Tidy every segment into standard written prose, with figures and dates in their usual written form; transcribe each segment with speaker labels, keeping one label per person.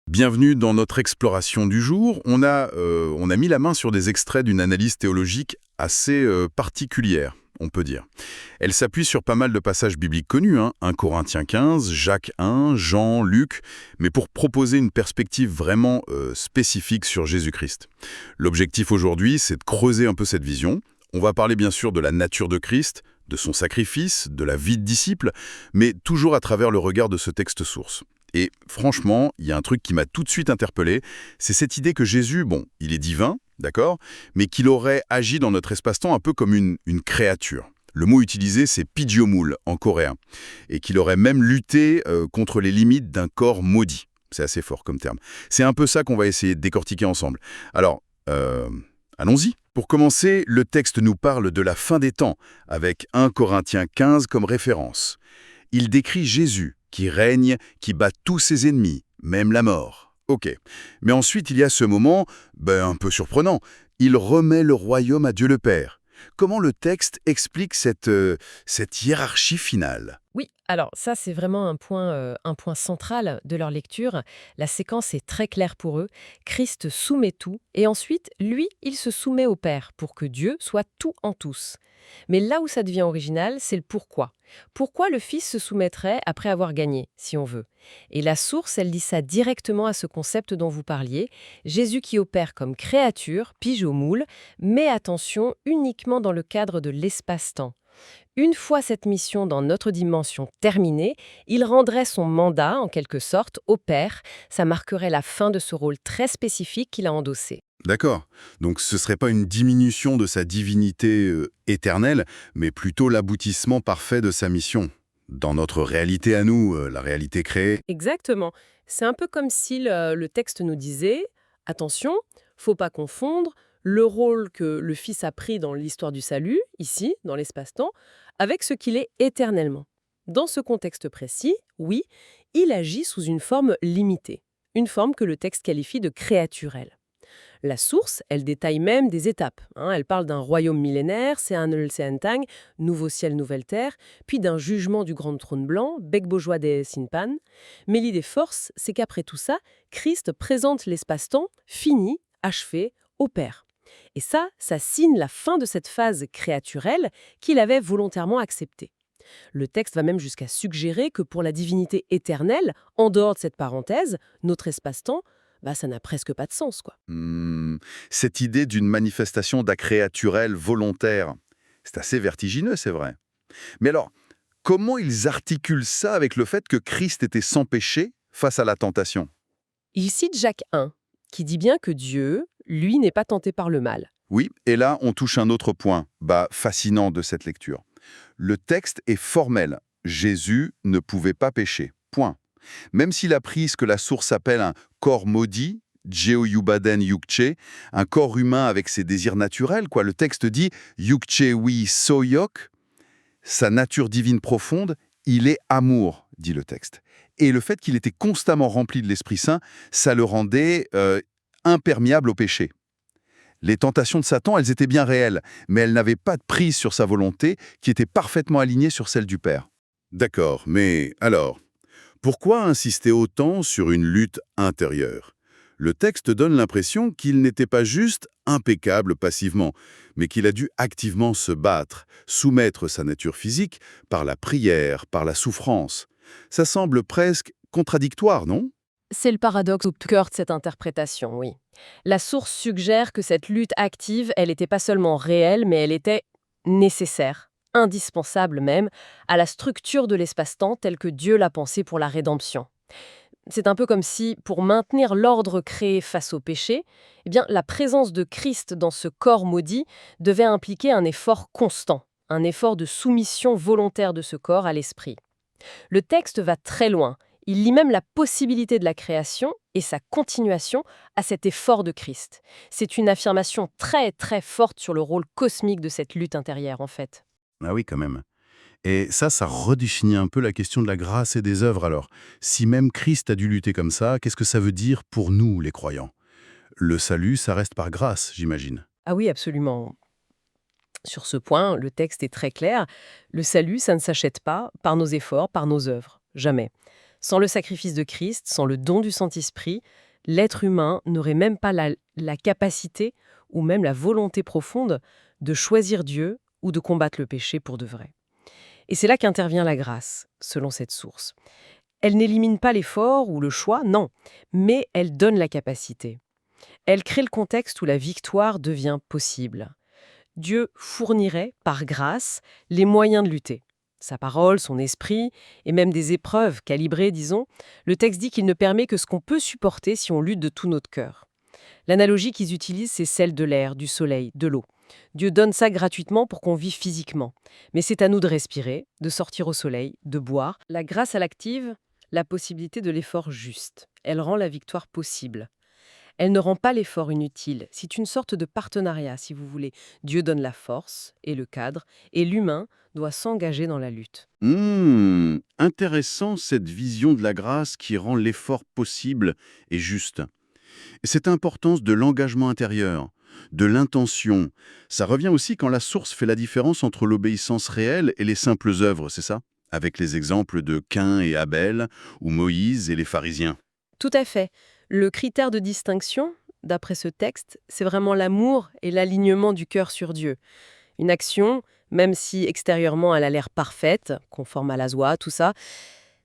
Speaker 1: Bienvenue dans notre exploration du jour. On a mis la main sur des extraits d'une analyse théologique assez particulière, on peut dire. Elle s'appuie sur pas mal de passages bibliques connus, 1 Corinthiens 15, Jacques 1, Jean, Luc, mais pour proposer une perspective vraiment spécifique sur Jésus-Christ. L'objectif aujourd'hui, c'est de creuser un peu cette vision. On va parler bien sûr de la nature de Christ, de son sacrifice, de la vie de disciple, mais toujours à travers le regard de ce texte source. Et franchement, il y a un truc qui m'a tout de suite interpellé, c'est cette idée que Jésus, bon, il est divin, d'accord, mais qu'il aurait agi dans notre espace-temps un peu comme une créature. Le mot utilisé, c'est pidiomoul en coréen, et qu'il aurait même lutté contre les limites d'un corps maudit. C'est assez fort comme terme. C'est un peu ça qu'on va essayer de décortiquer ensemble. Alors, allons-y. Pour commencer, le texte nous parle de la fin des temps, avec 1 Corinthiens 15 comme référence. Il décrit Jésus, qui règne, qui bat tous ses ennemis, même la mort. Ok. Mais ensuite, il y a ce moment, un peu surprenant. Il remet le royaume à Dieu le Père. Comment le texte explique cette hiérarchie finale?
Speaker 2: Oui, alors ça c'est vraiment un point central de leur lecture. La séquence est très claire pour eux. Christ soumet tout et ensuite, lui, il se soumet au Père pour que Dieu soit tout en tous. Mais là où ça devient original, c'est le pourquoi. Pourquoi le Fils se soumettrait après avoir gagné, si on veut. Et la source, elle dit ça directement à ce concept dont vous parliez. Jésus qui opère comme créature, pige au moule, mais attention, uniquement dans le cadre de l'espace-temps. Une fois cette mission dans notre dimension terminée, il rendrait son mandat, en quelque sorte, au Père. Ça marquerait la fin de ce rôle très spécifique qu'il a endossé.
Speaker 1: D'accord. Donc ce serait pas une diminution de sa divinité éternelle, mais plutôt l'aboutissement parfait de sa mission. Dans notre réalité à nous, la réalité créée.
Speaker 2: Exactement. C'est un peu comme si le texte nous disait attention, faut pas confondre le rôle que le Fils a pris dans l'histoire du salut, ici, dans l'espace-temps, avec ce qu'il est éternellement. Dans ce contexte précis, oui, il agit sous une forme limitée, une forme que le texte qualifie de créaturelle. La source, elle détaille même des étapes. Elle parle d'un royaume millénaire, Seanul-Seantang, nouveau ciel, nouvelle terre, puis d'un jugement du grand trône blanc, Bekbojoa de Sinpan. Mais l'idée force, c'est qu'après tout ça, Christ présente l'espace-temps fini, achevé, au Père. Et ça signe la fin de cette phase créaturelle qu'il avait volontairement acceptée. Le texte va même jusqu'à suggérer que pour la divinité éternelle, en dehors de cette parenthèse, notre espace-temps, ça n'a presque pas de sens, quoi.
Speaker 1: Hmm, cette idée d'une manifestation d'acréaturel volontaire, c'est assez vertigineux, c'est vrai. Mais alors, comment ils articulent ça avec le fait que Christ était sans péché face à la tentation?
Speaker 2: Il cite Jacques 1, qui dit bien que Dieu, lui, n'est pas tenté par le mal.
Speaker 1: Oui, et là, on touche un autre point, fascinant de cette lecture. Le texte est formel. Jésus ne pouvait pas pécher. Point. Même s'il a pris ce que la source appelle un corps maudit, Jeoyubaden Yukche, un corps humain avec ses désirs naturels, quoi. Le texte dit Yukche wi soyok, sa nature divine profonde, il est amour, dit le texte. Et le fait qu'il était constamment rempli de l'Esprit Saint, ça le rendait imperméable au péché. Les tentations de Satan, elles étaient bien réelles, mais elles n'avaient pas de prise sur sa volonté, qui était parfaitement alignée sur celle du Père. D'accord, mais alors, pourquoi insister autant sur une lutte intérieure? Le texte donne l'impression qu'il n'était pas juste impeccable passivement, mais qu'il a dû activement se battre, soumettre sa nature physique par la prière, par la souffrance. Ça semble presque contradictoire, non?
Speaker 2: C'est le paradoxe au cœur de cette interprétation, oui. La source suggère que cette lutte active, elle n'était pas seulement réelle, mais elle était nécessaire, indispensable même, à la structure de l'espace-temps tel que Dieu l'a pensé pour la rédemption. C'est un peu comme si, pour maintenir l'ordre créé face au péché, la présence de Christ dans ce corps maudit devait impliquer un effort constant, un effort de soumission volontaire de ce corps à l'esprit. Le texte va très loin. Il lie même la possibilité de la création et sa continuation à cet effort de Christ. C'est une affirmation très très forte sur le rôle cosmique de cette lutte intérieure en fait.
Speaker 1: Ah oui, quand même. Et ça redéfinit un peu la question de la grâce et des œuvres alors. Si même Christ a dû lutter comme ça, qu'est-ce que ça veut dire pour nous, les croyants? Le salut, ça reste par grâce, j'imagine.
Speaker 2: Ah oui, absolument. Sur ce point, le texte est très clair. Le salut, ça ne s'achète pas par nos efforts, par nos œuvres. Jamais. Sans le sacrifice de Christ, sans le don du Saint-Esprit, l'être humain n'aurait même pas la capacité ou même la volonté profonde de choisir Dieu ou de combattre le péché pour de vrai. Et c'est là qu'intervient la grâce, selon cette source. Elle n'élimine pas l'effort ou le choix, non, mais elle donne la capacité. Elle crée le contexte où la victoire devient possible. Dieu fournirait, par grâce, les moyens de lutter. Sa parole, son esprit, et même des épreuves calibrées, disons, le texte dit qu'il ne permet que ce qu'on peut supporter si on lutte de tout notre cœur. L'analogie qu'ils utilisent, c'est celle de l'air, du soleil, de l'eau. Dieu donne ça gratuitement pour qu'on vive physiquement. Mais c'est à nous de respirer, de sortir au soleil, de boire. La grâce à l'active, la possibilité de l'effort juste. Elle rend la victoire possible. Elle ne rend pas l'effort inutile. C'est une sorte de partenariat, si vous voulez. Dieu donne la force et le cadre, et l'humain doit s'engager dans la lutte.
Speaker 3: Intéressant cette vision de la grâce qui rend l'effort possible et juste. Cette importance de l'engagement intérieur, de l'intention, ça revient aussi quand la source fait la différence entre l'obéissance réelle et les simples œuvres, c'est ça? Avec les exemples de Caïn et Abel, ou Moïse et les pharisiens.
Speaker 2: Tout à fait. Le critère de distinction, d'après ce texte, c'est vraiment l'amour et l'alignement du cœur sur Dieu. Une action, même si extérieurement elle a l'air parfaite, conforme à la Zoa, tout ça,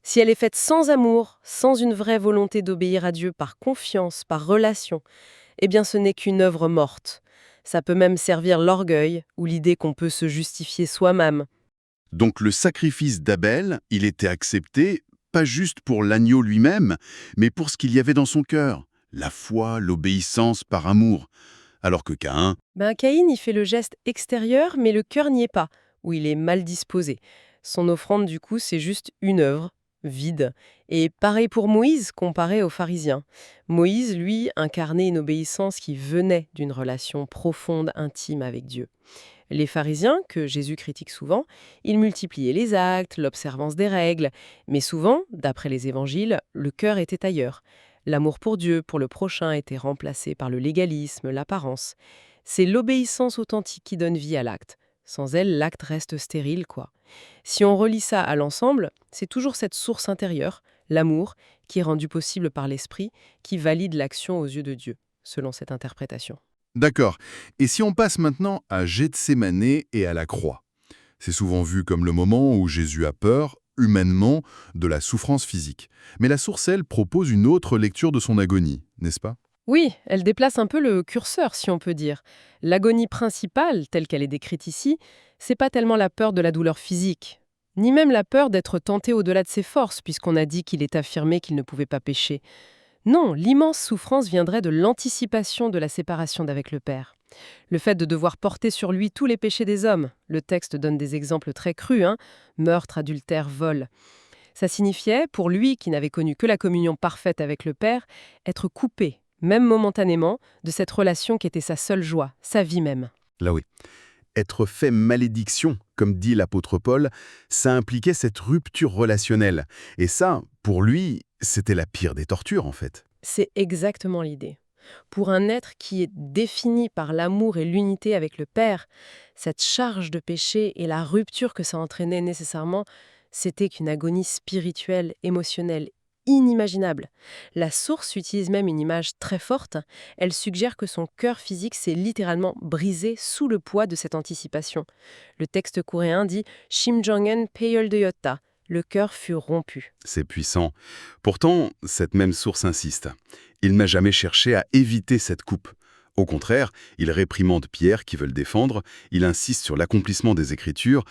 Speaker 2: si elle est faite sans amour, sans une vraie volonté d'obéir à Dieu par confiance, par relation, eh bien ce n'est qu'une œuvre morte. Ça peut même servir l'orgueil ou l'idée qu'on peut se justifier soi-même.
Speaker 3: Donc le sacrifice d'Abel, il était accepté, pas juste pour l'agneau lui-même, mais pour ce qu'il y avait dans son cœur, la foi, l'obéissance par amour. Alors que Caïn,
Speaker 2: Caïn, il fait le geste extérieur, mais le cœur n'y est pas, ou il est mal disposé. Son offrande, du coup, c'est juste une œuvre, vide. Et pareil pour Moïse, comparé aux pharisiens. Moïse, lui, incarnait une obéissance qui venait d'une relation profonde, intime avec Dieu. Les pharisiens, que Jésus critique souvent, ils multipliaient les actes, l'observance des règles, mais souvent, d'après les évangiles, le cœur était ailleurs. L'amour pour Dieu, pour le prochain, était remplacé par le légalisme, l'apparence. C'est l'obéissance authentique qui donne vie à l'acte. Sans elle, l'acte reste stérile, quoi. Si on relie ça à l'ensemble, c'est toujours cette source intérieure, l'amour, qui est rendu possible par l'esprit, qui valide l'action aux yeux de Dieu, selon cette interprétation.
Speaker 1: D'accord. Et si on passe maintenant à Gethsémane et à la croix? C'est souvent vu comme le moment où Jésus a peur, humainement, de la souffrance physique. Mais la source, elle, propose une autre lecture de son agonie, n'est-ce pas?
Speaker 2: Oui, elle déplace un peu le curseur, si on peut dire. L'agonie principale, telle qu'elle est décrite ici, c'est pas tellement la peur de la douleur physique, ni même la peur d'être tenté au-delà de ses forces, puisqu'on a dit qu'il est affirmé qu'il ne pouvait pas pécher. Non, l'immense souffrance viendrait de l'anticipation de la séparation d'avec le Père. Le fait de devoir porter sur lui tous les péchés des hommes. Le texte donne des exemples très crus, meurtre, adultère, vol. Ça signifiait, pour lui qui n'avait connu que la communion parfaite avec le Père, être coupé, même momentanément, de cette relation qui était sa seule joie, sa vie même.
Speaker 1: Là oui. Être fait malédiction, comme dit l'apôtre Paul, ça impliquait cette rupture relationnelle. Et ça, pour lui, c'était la pire des tortures, en fait.
Speaker 2: C'est exactement l'idée. Pour un être qui est défini par l'amour et l'unité avec le Père, cette charge de péché et la rupture que ça entraînait nécessairement, c'était qu'une agonie spirituelle, émotionnelle, inimaginable. La source utilise même une image très forte. Elle suggère que son cœur physique s'est littéralement brisé sous le poids de cette anticipation. Le texte coréen dit « Shimjongen peoldeyotta », le cœur fut rompu.
Speaker 1: C'est puissant. Pourtant, cette même source insiste. Il n'a jamais cherché à éviter cette coupe. Au contraire, il réprimande Pierre qui veut le défendre, il insiste sur l'accomplissement des Écritures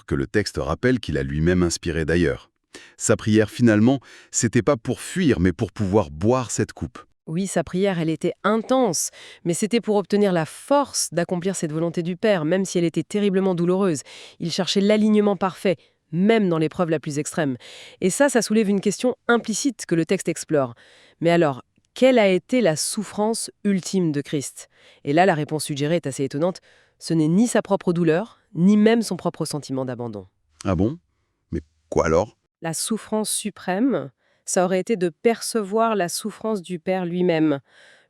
Speaker 1: que le texte rappelle qu'il a lui-même inspirées d'ailleurs. Sa prière, finalement, c'était pas pour fuir, mais pour pouvoir boire cette coupe.
Speaker 2: Oui, sa prière, elle était intense, mais c'était pour obtenir la force d'accomplir cette volonté du Père, même si elle était terriblement douloureuse. Il cherchait l'alignement parfait, même dans l'épreuve la plus extrême. Et ça soulève une question implicite que le texte explore. Mais alors, quelle a été la souffrance ultime de Christ? Et là, la réponse suggérée est assez étonnante. Ce n'est ni sa propre douleur, ni même son propre sentiment d'abandon.
Speaker 3: ah bon? Mais quoi alors?
Speaker 2: La souffrance suprême, ça aurait été de percevoir la souffrance du Père lui-même.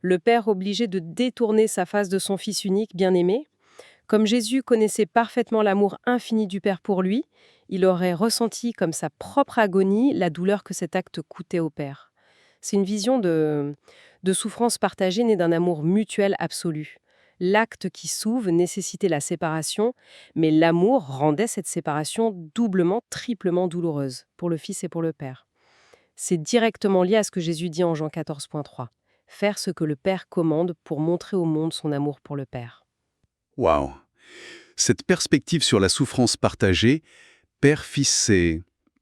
Speaker 2: Le Père obligé de détourner sa face de son Fils unique, bien-aimé, Comme Jésus connaissait parfaitement l'amour infini du Père pour lui, il aurait ressenti comme sa propre agonie la douleur que cet acte coûtait au Père. C'est une vision de souffrance partagée née d'un amour mutuel absolu. L'acte qui s'ouvre nécessitait la séparation, mais l'amour rendait cette séparation doublement, triplement douloureuse pour le Fils et pour le Père. C'est directement lié à ce que Jésus dit en Jean 14,3. Faire ce que le Père commande pour montrer au monde son amour pour le Père.
Speaker 3: Waouh! Cette perspective sur la souffrance partagée, père-fils,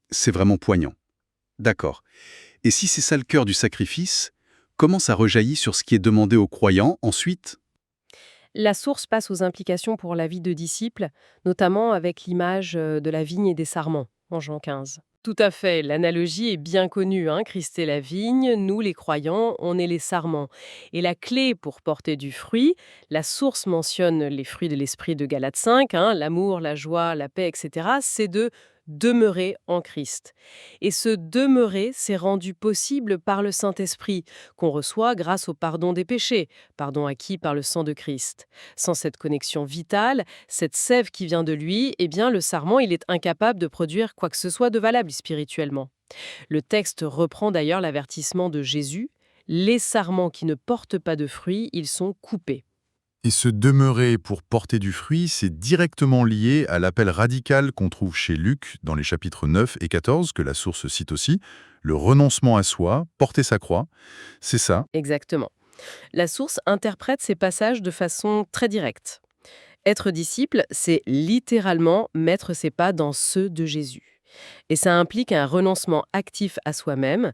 Speaker 3: c'est vraiment poignant. D'accord. Et si c'est ça le cœur du sacrifice, comment ça rejaillit sur ce qui est demandé aux croyants ensuite?
Speaker 2: La source passe aux implications pour la vie de disciples, notamment avec l'image de la vigne et des sarments, en Jean 15. Tout à fait, l'analogie est bien connue. Christ est la vigne, nous les croyants, on est les sarments. Et la clé pour porter du fruit, la source mentionne les fruits de l'esprit de Galates 5, l'amour, la joie, la paix, etc., c'est de demeurer en Christ. Et ce demeurer, c'est rendu possible par le Saint-Esprit, qu'on reçoit grâce au pardon des péchés, pardon acquis par le sang de Christ. Sans cette connexion vitale, cette sève qui vient de lui, eh bien le sarment, il est incapable de produire quoi que ce soit de valable spirituellement. Le texte reprend d'ailleurs l'avertissement de Jésus. Les sarments qui ne portent pas de fruits, ils sont coupés.
Speaker 1: Et se demeurer pour porter du fruit, c'est directement lié à l'appel radical qu'on trouve chez Luc dans les chapitres 9 et 14, que la source cite aussi, le renoncement à soi, porter sa croix. C'est ça.
Speaker 2: Exactement. La source interprète ces passages de façon très directe. Être disciple, c'est littéralement mettre ses pas dans ceux de Jésus. Et ça implique un renoncement actif à soi-même,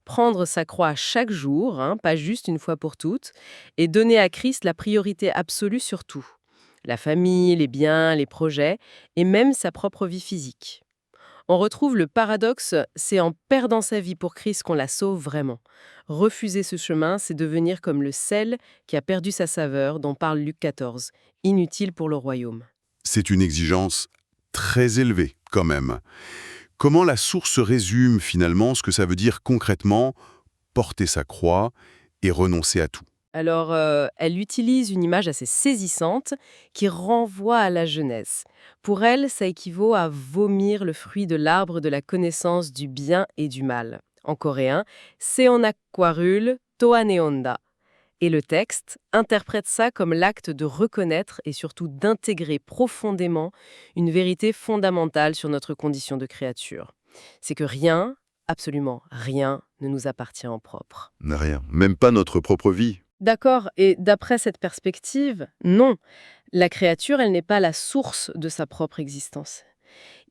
Speaker 2: prendre sa croix chaque jour, pas juste une fois pour toutes, et donner à Christ la priorité absolue sur tout. La famille, les biens, les projets, et même sa propre vie physique. On retrouve le paradoxe, c'est en perdant sa vie pour Christ qu'on la sauve vraiment. Refuser ce chemin, c'est devenir comme le sel qui a perdu sa saveur, dont parle Luc 14, inutile pour le royaume.
Speaker 1: C'est une exigence très élevée, quand même. Comment la source résume finalement ce que ça veut dire concrètement porter sa croix et renoncer à tout?
Speaker 2: Alors, elle utilise une image assez saisissante qui renvoie à la jeunesse. Pour elle, ça équivaut à vomir le fruit de l'arbre de la connaissance du bien et du mal. En coréen, seonakwarul toaneonda. Et le texte interprète ça comme l'acte de reconnaître et surtout d'intégrer profondément une vérité fondamentale sur notre condition de créature. C'est que rien, absolument rien, ne nous appartient en propre.
Speaker 1: Rien, même pas notre propre vie.
Speaker 2: D'accord, et d'après cette perspective, non. La créature, elle n'est pas la source de sa propre existence.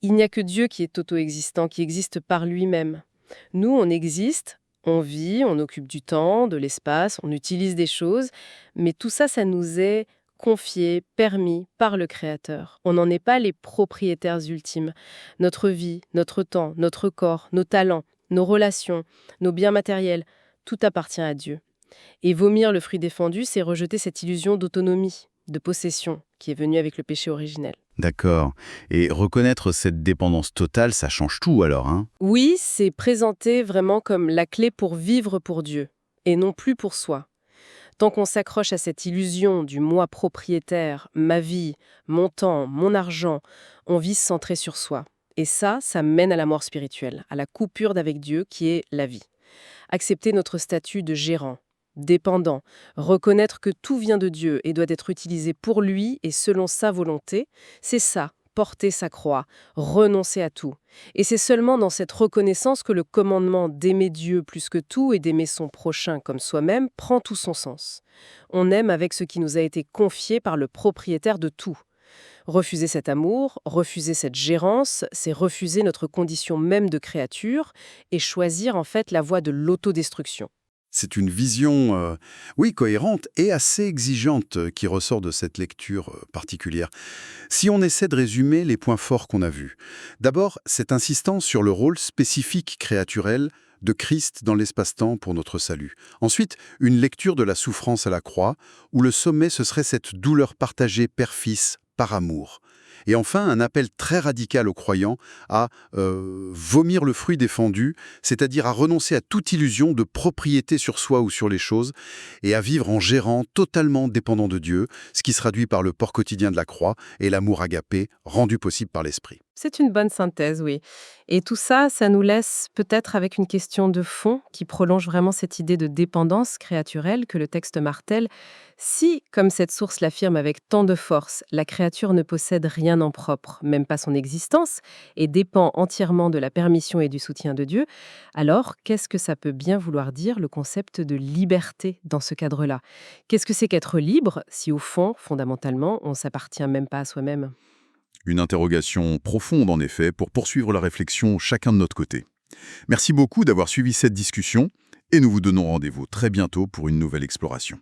Speaker 2: Il n'y a que Dieu qui est auto-existant, qui existe par lui-même. Nous, on existe, on vit, on occupe du temps, de l'espace, on utilise des choses, mais tout ça, ça nous est confié, permis par le Créateur. On n'en est pas les propriétaires ultimes. Notre vie, notre temps, notre corps, nos talents, nos relations, nos biens matériels, tout appartient à Dieu. Et vomir le fruit défendu, c'est rejeter cette illusion d'autonomie, de possession, qui est venue avec le péché originel.
Speaker 3: D'accord. Et reconnaître cette dépendance totale, ça change tout alors, hein?
Speaker 2: Oui, c'est présenté vraiment comme la clé pour vivre pour Dieu, et non plus pour soi. Tant qu'on s'accroche à cette illusion du moi propriétaire, ma vie, mon temps, mon argent, on vit centré sur soi. Et ça mène à la mort spirituelle, à la coupure d'avec Dieu qui est la vie. Accepter notre statut de gérant, dépendant, reconnaître que tout vient de Dieu et doit être utilisé pour lui et selon sa volonté, c'est ça, porter sa croix, renoncer à tout. Et c'est seulement dans cette reconnaissance que le commandement d'aimer Dieu plus que tout et d'aimer son prochain comme soi-même prend tout son sens. On aime avec ce qui nous a été confié par le propriétaire de tout. Refuser cet amour, refuser cette gérance, c'est refuser notre condition même de créature et choisir en fait la voie de l'autodestruction.
Speaker 1: C'est une vision, oui, cohérente et assez exigeante qui ressort de cette lecture particulière. Si on essaie de résumer les points forts qu'on a vus. D'abord, cette insistance sur le rôle spécifique créaturel de Christ dans l'espace-temps pour notre salut. Ensuite, une lecture de la souffrance à la croix, où le sommet ce serait cette douleur partagée père-fils,
Speaker 3: par amour. Et enfin, un appel très radical aux croyants à vomir le fruit défendu, c'est-à-dire à renoncer à toute illusion de propriété sur soi ou sur les choses, et à vivre en gérant totalement dépendant de Dieu, ce qui se traduit par le port quotidien de la croix et l'amour agapé rendu possible par l'Esprit.
Speaker 2: C'est une bonne synthèse, oui. Et tout ça, ça nous laisse peut-être avec une question de fond qui prolonge vraiment cette idée de dépendance créaturelle que le texte martèle. Si, comme cette source l'affirme avec tant de force, la créature ne possède rien en propre, même pas son existence, et dépend entièrement de la permission et du soutien de Dieu, alors qu'est-ce que ça peut bien vouloir dire le concept de liberté dans ce cadre-là? Qu'est-ce que c'est qu'être libre si au fond, fondamentalement, on s'appartient même pas à soi-même?
Speaker 1: Une interrogation profonde, en effet, pour poursuivre la réflexion chacun de notre côté. Merci beaucoup d'avoir suivi cette discussion et nous vous donnons rendez-vous très bientôt pour une nouvelle exploration.